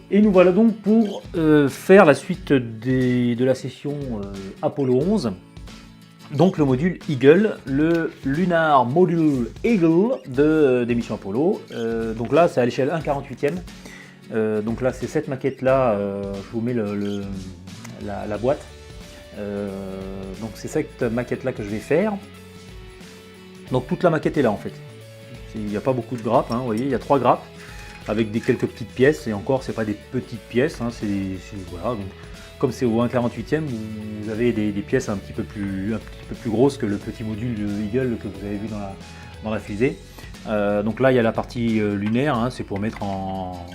Et nous voilà donc pour faire la suite de la session Apollo 11. Donc le module Eagle, le Lunar Module Eagle des missions Apollo. Donc là c'est à l'échelle 1/48e. Donc là c'est cette maquette là, je vous mets la boîte. Donc c'est cette maquette là que je vais faire. Donc toute la maquette est là en fait. Il n'y a pas beaucoup de grappes, hein, vous voyez, il y a 3 grappes avec quelques petites pièces, et encore c'est pas des petites pièces, hein, voilà, donc, comme c'est au 1/48e, vous avez des pièces un petit peu plus grosses que le petit module de Eagle que vous avez vu dans la fusée. Donc là il y a la partie lunaire, hein, c'est pour mettre en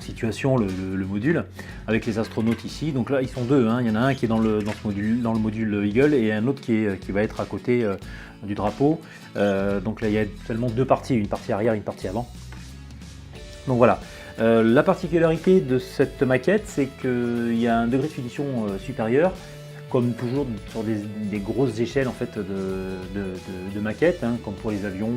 situation le module avec les astronautes ici. Donc là ils sont deux, hein. Il y en a un qui est dans le module Eagle et un autre qui va être à côté du drapeau. Donc là il y a seulement 2 parties, une partie arrière et une partie avant. Donc voilà, la particularité de cette maquette, c'est qu'il y a un degré de finition supérieur, comme toujours sur des grosses échelles en fait de maquettes, hein, comme pour les avions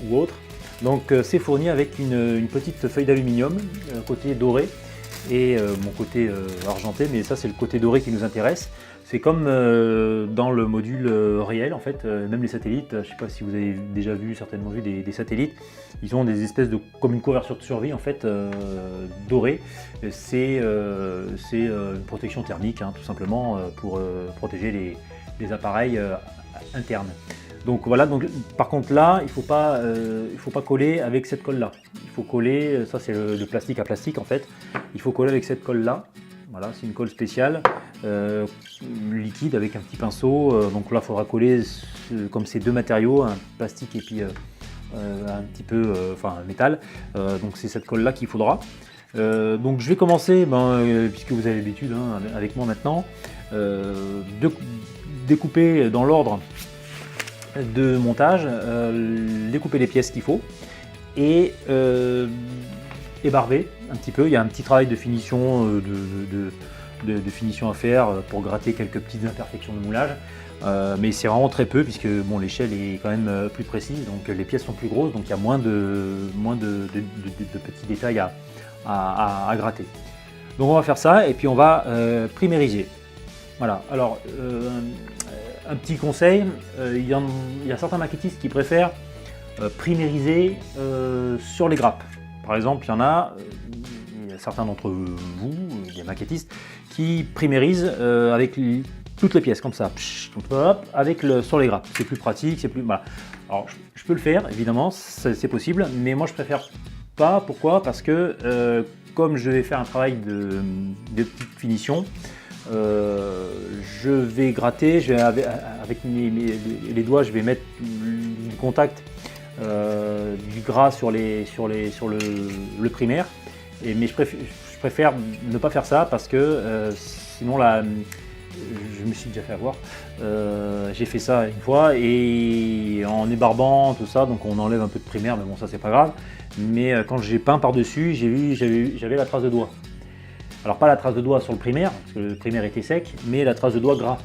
ou autres. Donc c'est fourni avec une petite feuille d'aluminium, côté doré, et mon côté argenté, mais ça c'est le côté doré qui nous intéresse. C'est comme dans le module réel en fait, même les satellites, je ne sais pas si vous avez déjà vu, certainement vu des satellites, ils ont des espèces comme une couverture de survie en fait, dorée. C'est une protection thermique, hein, tout simplement, pour protéger les appareils internes. Donc voilà, donc, par contre là, il faut pas coller avec cette colle là. Il faut coller, ça c'est le plastique à plastique en fait, il faut coller avec cette colle là. Voilà, c'est une colle spéciale, liquide avec un petit pinceau. Donc là, il faudra coller comme ces deux matériaux, un plastique et puis un petit peu, un métal. Donc c'est cette colle là qu'il faudra. Donc je vais commencer, puisque vous avez l'habitude hein, avec moi maintenant, de découper dans l'ordre de montage, découper les pièces qu'il faut et ébarber un petit peu. Il y a un petit travail de finition, de finition à faire pour gratter quelques petites imperfections de moulage, mais c'est vraiment très peu puisque bon, l'échelle est quand même plus précise, donc les pièces sont plus grosses, donc il y a moins de petits détails à gratter. Donc on va faire ça et puis on va primériser. Voilà, alors un petit conseil, il y a certains maquettistes qui préfèrent primériser sur les grappes. Par exemple, il y a certains d'entre vous, des maquettistes, qui primérisent avec toutes les pièces comme ça, sur les grappes. C'est plus pratique, c'est plus. Voilà. Alors, je peux le faire, évidemment, c'est possible, mais moi je préfère pas. Pourquoi? Parce que comme je vais faire un travail de petite finition, je vais gratter, avec les doigts, je vais mettre du contact, du gras sur le primaire, mais je préfère ne pas faire ça parce que sinon je me suis déjà fait avoir. J'ai fait ça une fois et en ébarbant tout ça, donc on enlève un peu de primaire, mais bon ça c'est pas grave. Mais quand j'ai peint par dessus, j'avais la trace de doigt. Alors pas la trace de doigt sur le primaire, parce que le primaire était sec, mais la trace de doigt gras.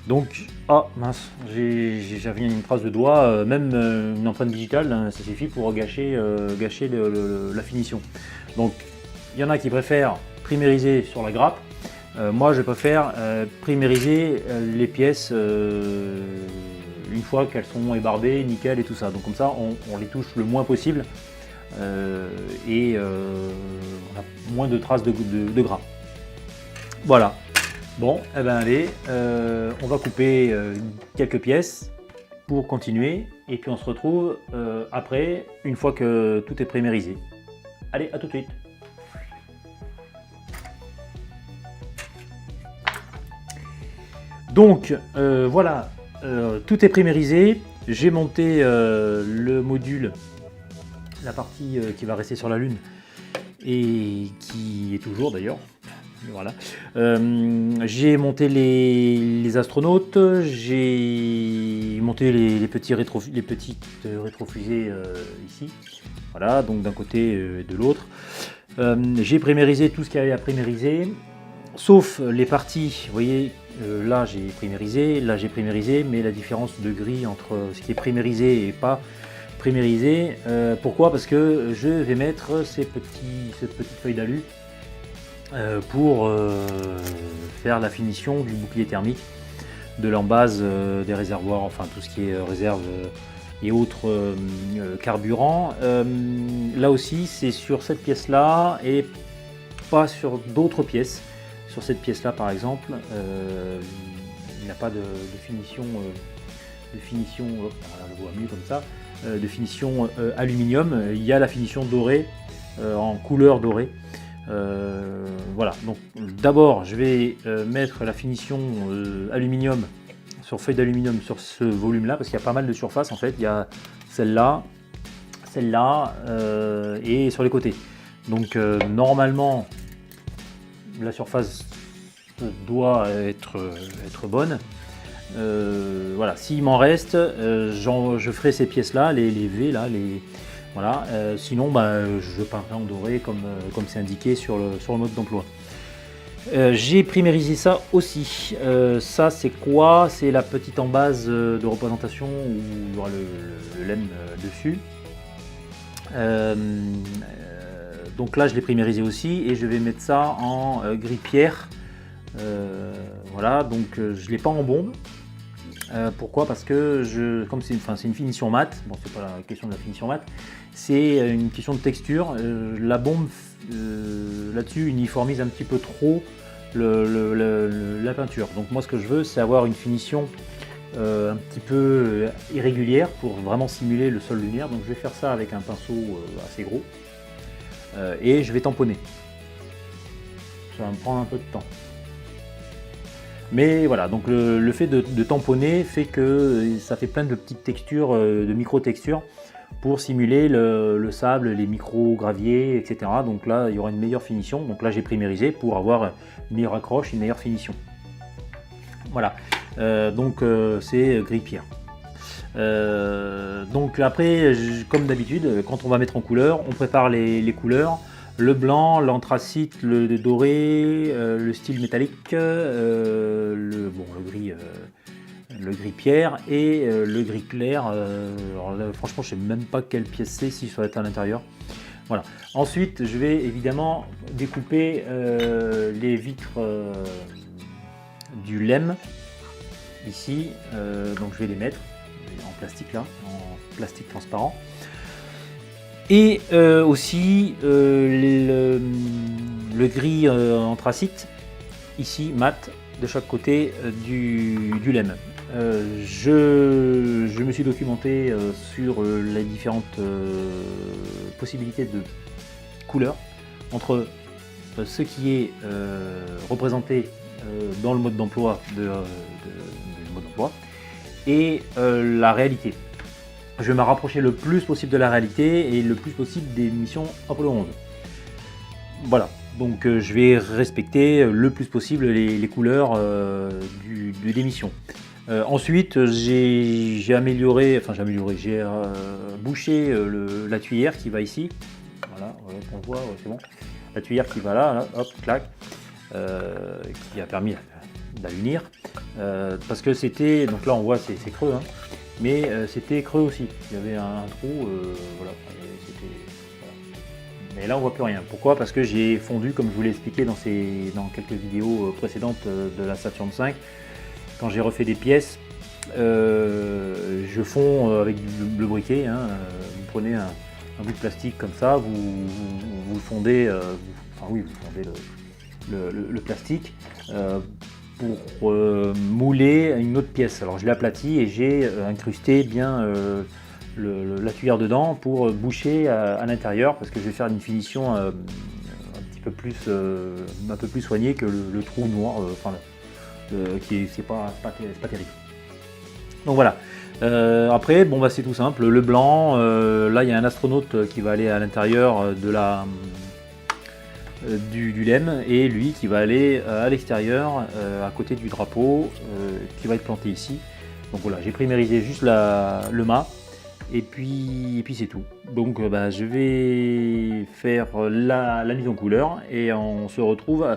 Donc, ah mince, j'avais une trace de doigt, même une empreinte digitale, hein, ça suffit pour gâcher la finition. Donc, il y en a qui préfèrent primériser sur la grappe. Moi, je préfère primériser les pièces une fois qu'elles sont ébarbées, nickel et tout ça. Donc comme ça, on les touche le moins possible. Et on a moins de traces de gras. Voilà. Bon, eh ben allez, on va couper quelques pièces pour continuer et puis on se retrouve après, une fois que tout est primérisé. Allez, à tout de suite. Donc voilà, tout est primérisé. J'ai monté le module, la partie qui va rester sur la Lune et qui est toujours d'ailleurs. Voilà. J'ai monté les astronautes, j'ai monté les petites rétrofusées ici. Voilà, donc d'un côté et de l'autre. J'ai primérisé tout ce qu'il y avait à primériser, sauf les parties, vous voyez, là j'ai primérisé, mais la différence de gris entre ce qui est primérisé et pas primérisé. Pourquoi? Parce que je vais mettre cette petite feuille d'alu pour faire la finition du bouclier thermique, de l'embase des réservoirs, enfin tout ce qui est réserve et autres carburants. Là aussi, c'est sur cette pièce-là et pas sur d'autres pièces. Sur cette pièce-là, par exemple, il n'y a pas de finition, on le voit mieux comme ça, de finition aluminium. Il y a la finition dorée en couleur dorée. Voilà, donc d'abord je vais mettre la finition aluminium sur feuille d'aluminium sur ce volume là, parce qu'il y a pas mal de surface en fait. Il y a celle-là et sur les côtés, donc normalement la surface doit être bonne. Voilà, s'il m'en reste, je ferai ces pièces là, les V là, voilà. Sinon je peindrai en doré comme c'est indiqué sur le mode d'emploi. J'ai primérisé ça aussi. Ça c'est quoi? C'est la petite embase de représentation où il y aura le lemme dessus. Donc là je l'ai primérisé aussi et je vais mettre ça en gris pierre. Voilà, donc je ne l'ai pas en bombe. Pourquoi? Parce que comme c'est une finition mat, bon c'est pas la question de la finition mat, c'est une question de texture. La bombe là-dessus uniformise un petit peu trop la peinture. Donc moi ce que je veux, c'est avoir une finition un petit peu irrégulière pour vraiment simuler le sol lunaire. Donc je vais faire ça avec un pinceau assez gros et je vais tamponner. Ça va me prendre un peu de temps. Mais voilà, donc le fait de tamponner fait que ça fait plein de petites textures, de micro-textures pour simuler le sable, les micro-graviers, etc. Donc là, il y aura une meilleure finition. Donc là, j'ai primérisé pour avoir une meilleure accroche, une meilleure finition. Voilà, donc c'est gris pierre. Donc après, comme d'habitude, quand on va mettre en couleur, on prépare les couleurs. Le blanc, l'anthracite, le doré, le style métallique, le gris pierre et le gris clair. Alors là, franchement, je ne sais même pas quelle pièce c'est, si ça va être à l'intérieur. Voilà. Ensuite, je vais évidemment découper les vitres du lemme ici. Donc je vais les mettre en plastique là, en plastique transparent. Et aussi le gris anthracite, ici mat, de chaque côté du lemme. Je me suis documenté sur les différentes possibilités de couleurs entre ce qui est représenté dans le mode d'emploi du mode d'emploi et la réalité. Je vais me rapprocher le plus possible de la réalité et le plus possible des missions Apollo 11. Voilà, donc je vais respecter le plus possible les couleurs des missions. Ensuite, j'ai bouché la tuyère qui va ici. Voilà, on voit, c'est bon. La tuyère qui va là, hop, clac, qui a permis d'unir. Parce que c'était, donc là on voit c'est creux, hein. Mais c'était creux aussi, il y avait un trou, voilà. Mais là on voit plus rien. Pourquoi? Parce que j'ai fondu, comme je vous l'ai expliqué dans quelques vidéos précédentes de la Saturn V. Quand j'ai refait des pièces, je fonds avec le briquet, hein. Vous prenez un bout de plastique comme ça, vous fondez, vous fondez le plastique pour mouler une autre pièce. Alors je l'ai aplati et j'ai incrusté bien la tuyère dedans pour boucher à l'intérieur, parce que je vais faire une finition un peu plus soignée que le trou noir, qui c'est pas terrible. Donc voilà. Après, bon c'est tout simple. Le blanc, là il y a un astronaute qui va aller à l'intérieur du lemme, et lui qui va aller à l'extérieur, à côté du drapeau, qui va être planté ici. Donc voilà, j'ai primérisé juste le mât, et puis c'est tout. Donc je vais faire la mise en couleur et on se retrouve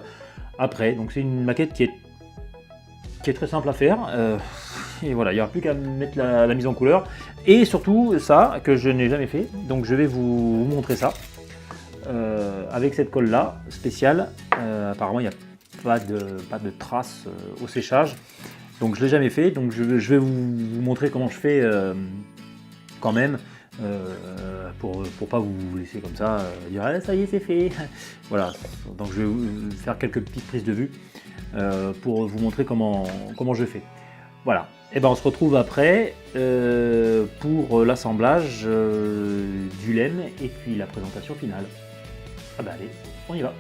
après. Donc c'est une maquette qui est très simple à faire. et voilà, il n'y aura plus qu'à mettre la mise en couleur. Et surtout, ça, que je n'ai jamais fait, donc je vais vous montrer ça. Avec cette colle là, spéciale, apparemment il n'y a pas de traces au séchage. Donc je ne l'ai jamais fait, donc je vais vous montrer comment je fais quand même. Pour pas vous laisser comme ça dire ah, ça y est c'est fait. Voilà, donc je vais vous faire quelques petites prises de vue pour vous montrer comment je fais. Voilà, et ben on se retrouve après pour l'assemblage du lemme et puis la présentation finale. Ah bah allez, on y va.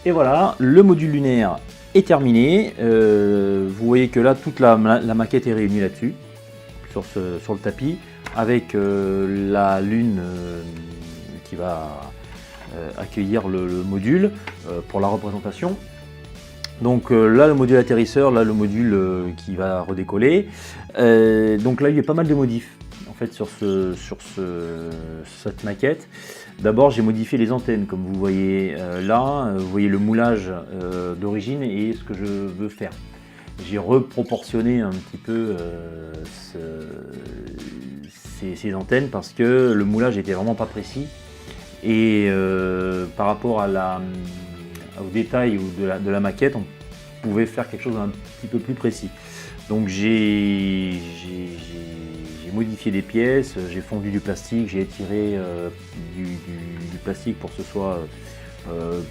Et voilà, le module lunaire est terminé. Vous voyez que là, toute la maquette est réunie là-dessus, sur le tapis, avec la lune qui va accueillir le module pour la représentation. Donc là, le module atterrisseur, là, le module qui va redécoller. Donc là, il y a pas mal de modifs en fait sur cette maquette. D'abord, j'ai modifié les antennes, comme vous voyez là. Vous voyez le moulage d'origine et ce que je veux faire. J'ai reproportionné un petit peu ces antennes parce que le moulage était vraiment pas précis. Et par rapport au détail de la maquette, on pouvait faire quelque chose d'un petit peu plus précis. Donc j'ai modifié des pièces, j'ai fondu du plastique, j'ai étiré du plastique pour que ce soit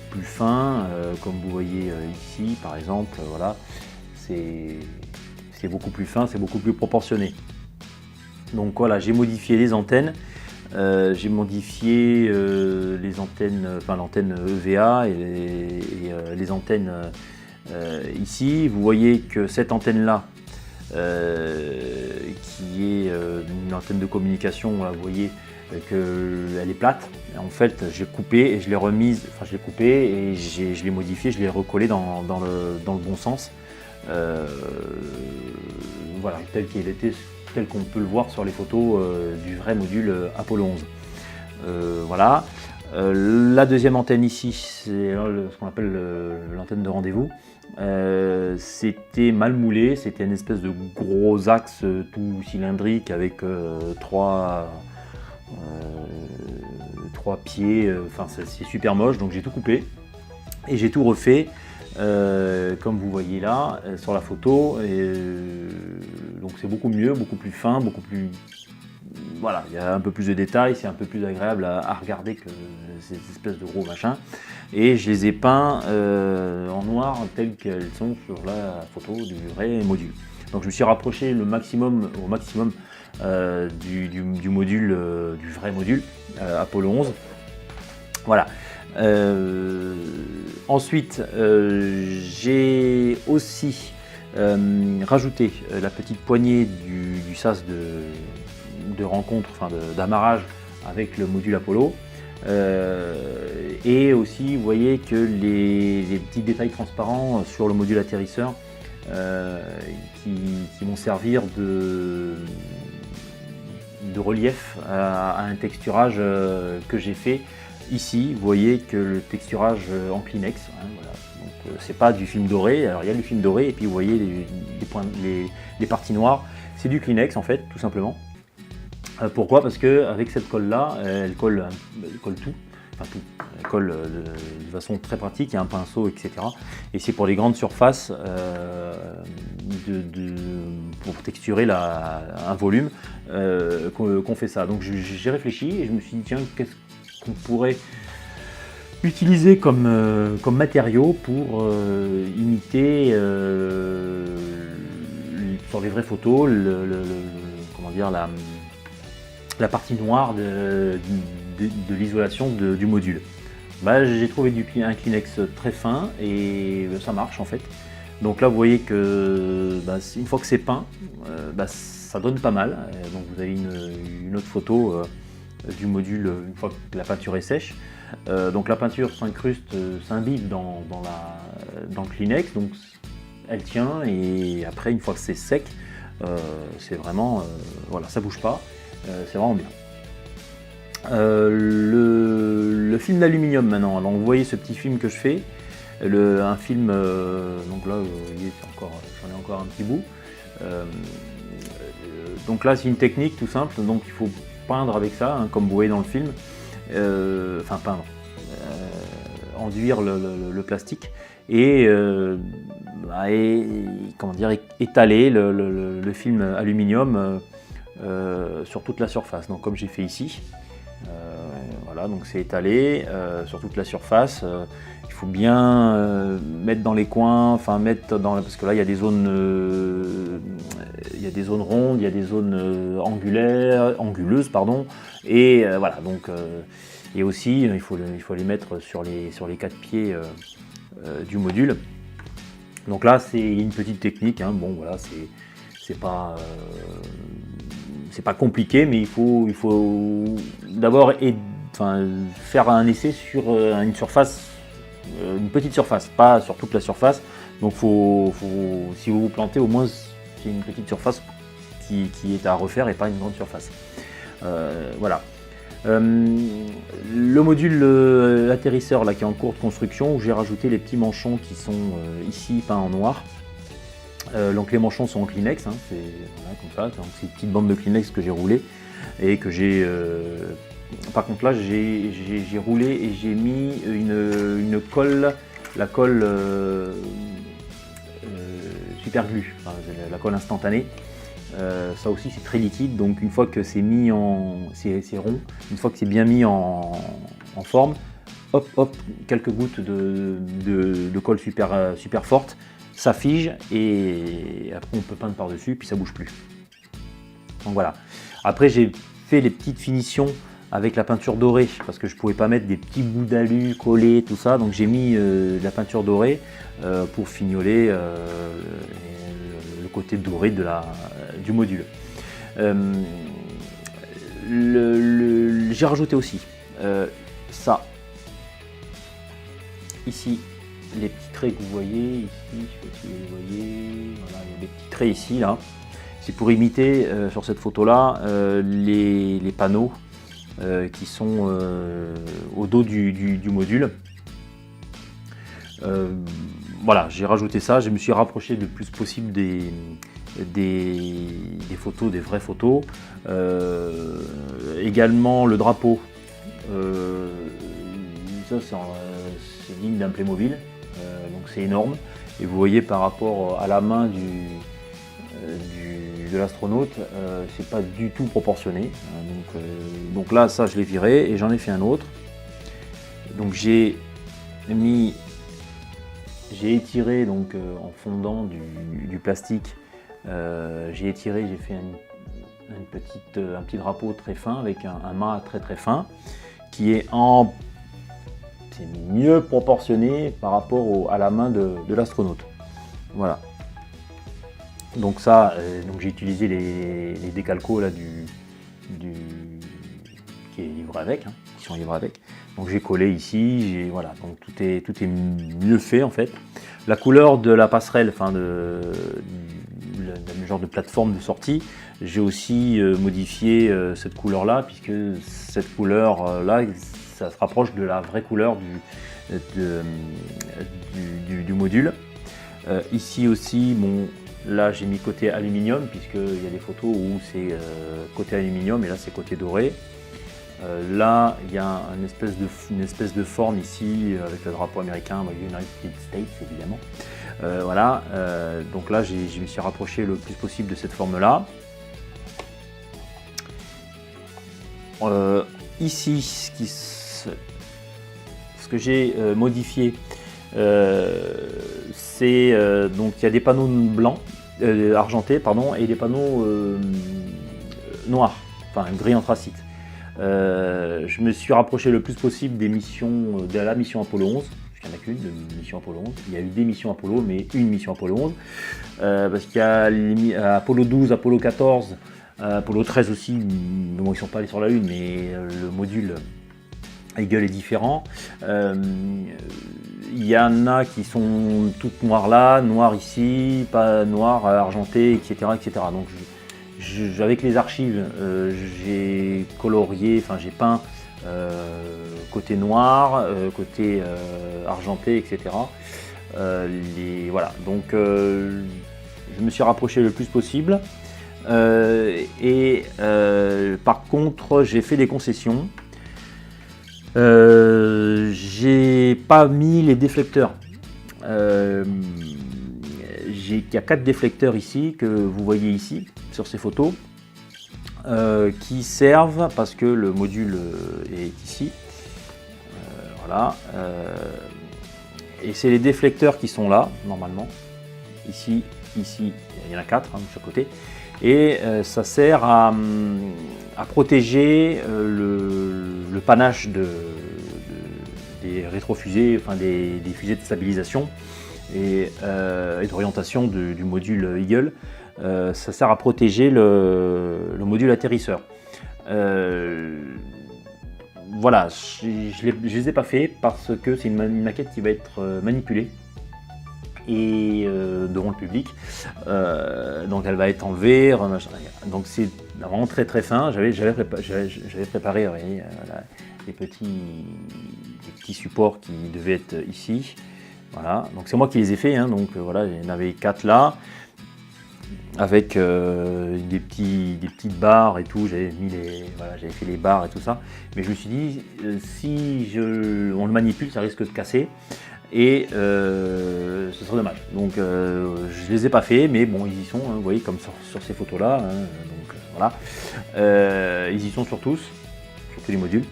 plus fin, comme vous voyez ici par exemple. Voilà, c'est beaucoup plus fin, c'est beaucoup plus proportionné. Donc voilà, j'ai modifié les antennes. J'ai modifié les antennes, enfin l'antenne EVA et les antennes ici. Vous voyez que cette antenne là, qui est une antenne de communication, là, vous voyez qu'elle est plate. En fait, j'ai coupé et je l'ai remise, enfin je l'ai coupé et je l'ai modifié, je l'ai recollé dans le bon sens. Voilà, tel qu'il était, tel qu'on peut le voir sur les photos du vrai module Apollo 11. Voilà. La deuxième antenne ici, c'est ce qu'on appelle l'antenne de rendez-vous. C'était mal moulé, c'était une espèce de gros axe tout cylindrique avec trois pieds, enfin c'est super moche, donc j'ai tout coupé et j'ai tout refait. Comme vous voyez là sur la photo, donc c'est beaucoup mieux, beaucoup plus fin, beaucoup plus, voilà, il y a un peu plus de détails, c'est un peu plus agréable à regarder que ces espèces de gros machins. Et je les ai peints en noir telles qu'elles sont sur la photo du vrai module. Donc je me suis rapproché au maximum du module, du vrai module Apollo 11. Voilà. Ensuite, j'ai aussi rajouté la petite poignée du sas de rencontre, enfin d'amarrage avec le module Apollo. Et aussi, vous voyez que les petits détails transparents sur le module atterrisseur qui vont servir de relief à un texturage que j'ai fait. Ici, vous voyez que le texturage en Kleenex, hein, voilà. Donc c'est pas du film doré. Alors il y a du film doré et puis vous voyez les parties noires, c'est du Kleenex en fait, tout simplement. Pourquoi? Parce que avec cette colle là, elle colle tout, enfin tout. Elle colle de façon très pratique. Il y a un pinceau, etc. Et c'est pour les grandes surfaces pour texturer un volume qu'on fait ça. Donc j'ai réfléchi et je me suis dit tiens, qu'est-ce qu'on pourrait utiliser comme matériau pour imiter sur les vraies photos comment dire, la partie noire de l'isolation du module. Bah, j'ai trouvé un Kleenex très fin et ça marche en fait. Donc là vous voyez que une fois que c'est peint, ça donne pas mal. Donc vous avez une autre photo du module une fois que la peinture est sèche. Donc la peinture s'incruste, s'imbibe dans le Kleenex, donc elle tient et après une fois que c'est sec, c'est vraiment voilà, ça bouge pas. c'est vraiment bien. Le film d'aluminium maintenant, alors vous voyez ce petit film que je fais, un film, donc là j'en ai encore un petit bout. Donc là c'est une technique tout simple, donc il faut peindre avec ça, hein, comme vous voyez dans le film, enfin peindre, enduire le plastique et comment dire, étaler le film aluminium sur toute la surface, donc comme j'ai fait ici. Voilà, donc c'est étalé sur toute la surface. Il faut bien mettre dans les coins, enfin parce que là il y a des zones, rondes, il y a des zones anguleuses, pardon, et voilà. Donc et aussi il faut les mettre sur les 4 pieds du module. Donc là c'est une petite technique, hein. Bon voilà, c'est pas compliqué, mais il faut d'abord faire un essai sur une surface, une petite surface, pas sur toute la surface. Donc si vous vous plantez, au moins c'est une petite surface qui est à refaire et pas une grande surface. Voilà. Le module atterrisseur là qui est en cours de construction, où j'ai rajouté les petits manchons qui sont ici peints en noir. Donc les manchons sont en Kleenex, hein, voilà, comme ça, donc c'est une petite bande de Kleenex que j'ai roulé et que j'ai. Par contre là j'ai roulé et j'ai mis une colle, la colle super glue, enfin, la colle instantanée. Ça aussi c'est très liquide, donc une fois que c'est mis c'est rond, une fois que c'est bien mis en forme, hop, quelques gouttes de colle super forte. Ça fige et après on peut peindre par dessus puis ça bouge plus. Donc voilà. Après j'ai fait les petites finitions avec la peinture dorée parce que je pouvais pas mettre des petits bouts d'alu collés, tout ça, donc j'ai mis de la peinture dorée pour fignoler le côté doré du module. J'ai rajouté aussi ça ici. Les petits traits que vous voyez ici, je ne sais pas si vous les voyez, voilà, il y a des petits traits ici, là. C'est pour imiter sur cette photo-là les panneaux qui sont au dos du module. Voilà, j'ai rajouté ça, je me suis rapproché le plus possible des photos, des vraies photos. Également le drapeau, ça c'est digne d'un Playmobil. Donc c'est énorme, et vous voyez par rapport à la main de l'astronaute, c'est pas du tout proportionné. Donc là ça je l'ai viré et j'en ai fait un autre. Donc j'ai étiré donc en fondant du plastique, j'ai fait un petit drapeau très fin avec un mât très fin qui est mieux proportionné par rapport à la main de l'astronaute. Voilà. Donc ça, j'ai utilisé les décalcos là qui est livré avec, hein, qui sont livrés avec. Donc j'ai collé ici, voilà. Donc tout est mieux fait en fait. La couleur de la passerelle, enfin le genre de plateforme de sortie, j'ai aussi modifié cette couleur là, puisque cette couleur là, ça se rapproche de la vraie couleur du module. Ici aussi, bon, là j'ai mis côté aluminium, puisqu'il y a des photos où c'est côté aluminium et là c'est côté doré. Là il y a une espèce de forme ici avec le drapeau américain, United States évidemment. Voilà, donc là je me suis rapproché le plus possible de cette forme là. Ici, ce que j'ai modifié, c'est donc il y a des panneaux blancs, argentés pardon, et des panneaux noirs, enfin gris anthracite. Je me suis rapproché le plus possible de la mission Apollo 11. Il n'y en a qu'une de mission Apollo 11. Il y a eu des missions Apollo, mais une mission Apollo 11. Parce qu'il y a Apollo 12, Apollo 14, Apollo 13 aussi. Bon, ils ne sont pas allés sur la Lune, mais le module Eagle est différent. Il y en a qui sont toutes noires là, noires ici, pas noires, argentées, etc. etc. Donc avec les archives, j'ai colorié, enfin j'ai peint côté noir, côté argenté, etc. Voilà, donc je me suis rapproché le plus possible. Par contre, j'ai fait des concessions. J'ai pas mis les déflecteurs. Il y a 4 déflecteurs ici que vous voyez ici sur ces photos qui servent parce que le module est ici. Voilà. Et c'est les déflecteurs qui sont là normalement. Ici, il y en a 4 de chaque côté. Et ça sert à protéger le panache des rétrofusées, enfin des fusées de stabilisation et d'orientation du module Eagle. Ça sert à protéger le module atterrisseur. Voilà, je ne les ai pas fait parce que c'est une maquette qui va être manipulée et devant le public, donc elle va être enlevée, donc c'est vraiment très très fin. J'avais préparé voyez, les petits supports qui devaient être ici, voilà, donc c'est moi qui les ai fait, hein, donc voilà, il y en avait 4 là, avec des petites barres et tout, j'avais fait les barres et tout ça, mais je me suis dit, si on le manipule, ça risque de casser. Et ce serait dommage. Donc je les ai pas fait, mais bon, ils y sont, hein, vous voyez, comme sur ces photos là, hein, donc voilà. Ils y sont sur tous les modules.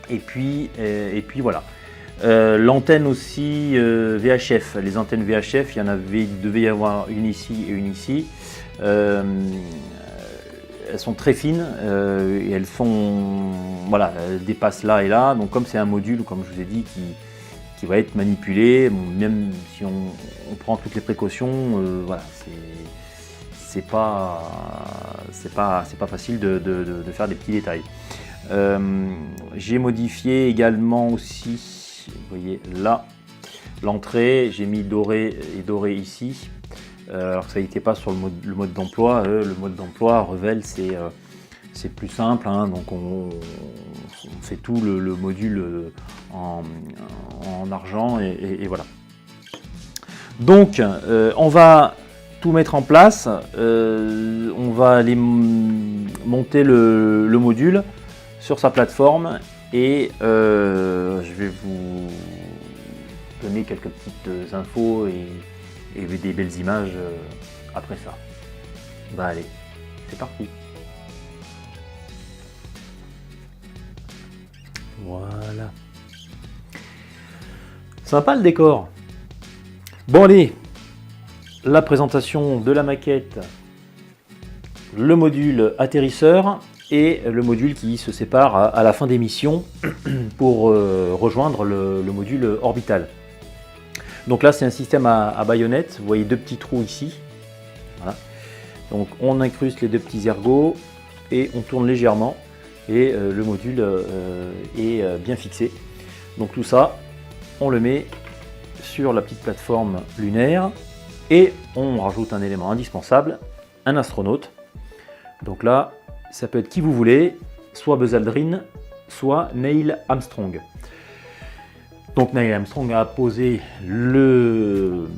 Et puis voilà. L'antenne aussi VHF. Les antennes VHF, il devait y avoir une ici et une ici. Elles sont très fines et elles dépassent là et là. Donc comme c'est un module, comme je vous ai dit, qui va être manipulé, même si on prend toutes les précautions, voilà, c'est pas facile de faire des petits détails. J'ai modifié également aussi, vous voyez là, l'entrée, j'ai mis doré et doré ici, alors que ça n'était pas sur le mode d'emploi. Le mode d'emploi Revell, c'est plus simple, hein, donc on fait tout le module en argent et voilà. Donc on va tout mettre en place, on va aller monter le module sur sa plateforme et je vais vous donner quelques petites infos et des belles images après ça. Bah allez, c'est parti. Voilà. Sympa le décor. Bon allez, la présentation de la maquette, le module atterrisseur et le module qui se sépare à la fin des missions pour rejoindre le module orbital. Donc là c'est un système à baïonnette, vous voyez 2 petits trous ici. Voilà. Donc on incruste les 2 petits ergots et on tourne légèrement. Et le module est bien fixé. Donc tout ça, on le met sur la petite plateforme lunaire et on rajoute un élément indispensable, un astronaute. Donc là, ça peut être qui vous voulez, soit Buzz Aldrin, soit Neil Armstrong. Donc Neil Armstrong a posé le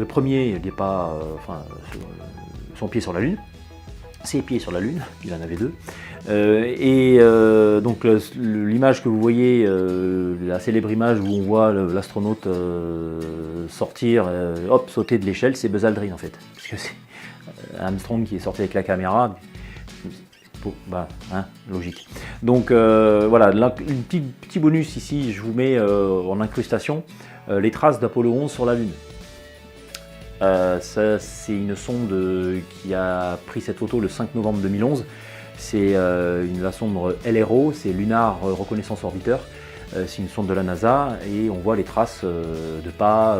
premier départ, son pied sur la Lune, ses pieds sur la Lune, il en avait 2. Donc l'image que vous voyez, la célèbre image où on voit l'astronaute sortir, sauter de l'échelle, c'est Buzz Aldrin en fait. Parce que c'est Armstrong qui est sorti avec la caméra. Logique. Donc voilà, un petit bonus ici, je vous mets en incrustation les traces d'Apollo 11 sur la Lune. Ça, c'est une sonde qui a pris cette photo le 5 novembre 2011. C'est la sonde LRO, c'est Lunar Reconnaissance Orbiteur. C'est une sonde de la NASA et on voit les traces de pas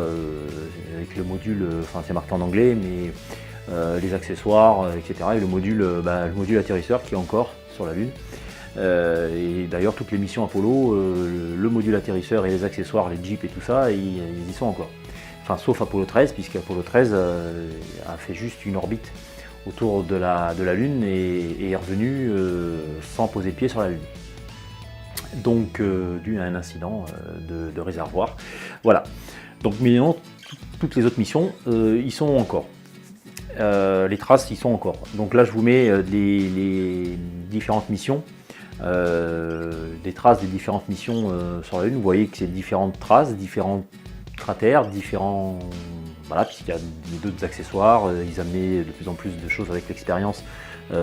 avec le module, c'est marqué en anglais, mais les accessoires, etc. Et le module atterrisseur qui est encore sur la Lune. Et d'ailleurs, toutes les missions Apollo, le module atterrisseur et les accessoires, les jeeps et tout ça, ils y sont encore. Enfin, sauf Apollo 13, puisque Apollo 13 a fait juste une orbite autour de la Lune et est revenu sans poser pied sur la Lune. Donc dû à un incident de réservoir. Voilà. Donc mais non, toutes les autres missions, ils sont encore. Les traces, ils sont encore. Donc là, je vous mets les différentes missions, des traces des différentes missions sur la Lune. Vous voyez que c'est différentes traces, différents cratères, différents... Voilà, puisqu'il y a d'autres accessoires, ils amenaient de plus en plus de choses avec l'expérience des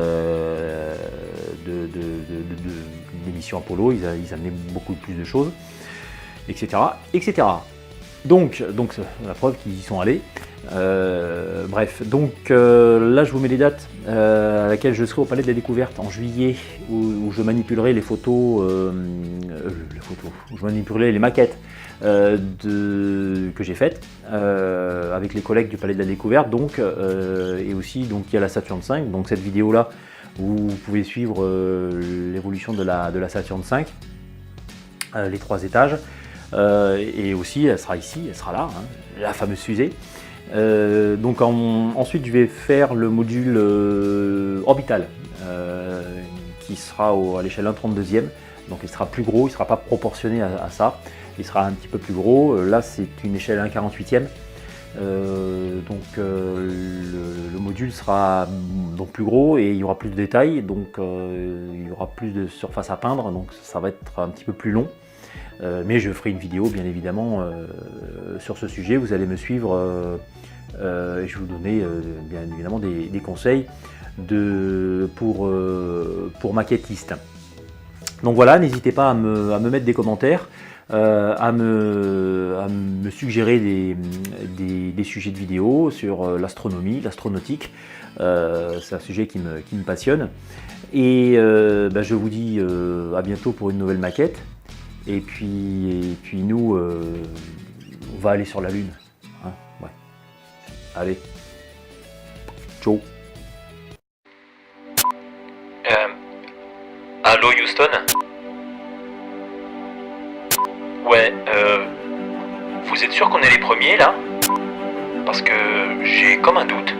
missions Apollo, ils amenaient beaucoup plus de choses, etc. etc. Donc la preuve qu'ils y sont allés. Bref, donc là je vous mets les dates à laquelle je serai au Palais de la Découverte en juillet, où je manipulerai les photos, où je manipulerai les maquettes que j'ai faites avec les collègues du Palais de la Découverte, donc, et aussi donc il y a la Saturn V, donc cette vidéo là où vous pouvez suivre l'évolution de la Saturn V, les 3 étages, et aussi elle sera ici, elle sera là, hein, la fameuse fusée. Donc ensuite je vais faire le module orbital qui sera à l'échelle 1/32e, donc il sera plus gros, il ne sera pas proportionné à ça, il sera un petit peu plus gros. Là c'est une échelle 1/48e, donc le module sera donc plus gros et il y aura plus de détails, donc il y aura plus de surface à peindre, donc ça va être un petit peu plus long. Mais je ferai une vidéo bien évidemment sur ce sujet, vous allez me suivre et je vais vous donner bien évidemment des conseils pour maquettistes. Donc voilà, n'hésitez pas à me mettre des commentaires, à me suggérer des sujets de vidéos sur l'astronomie, l'astronautique. C'est un sujet qui me passionne. Et je vous dis à bientôt pour une nouvelle maquette. Et puis nous, on va aller sur la Lune. Hein, ouais. Allez. Ciao. Allô Houston? Ouais, vous êtes sûr qu'on est les premiers là? Parce que j'ai comme un doute.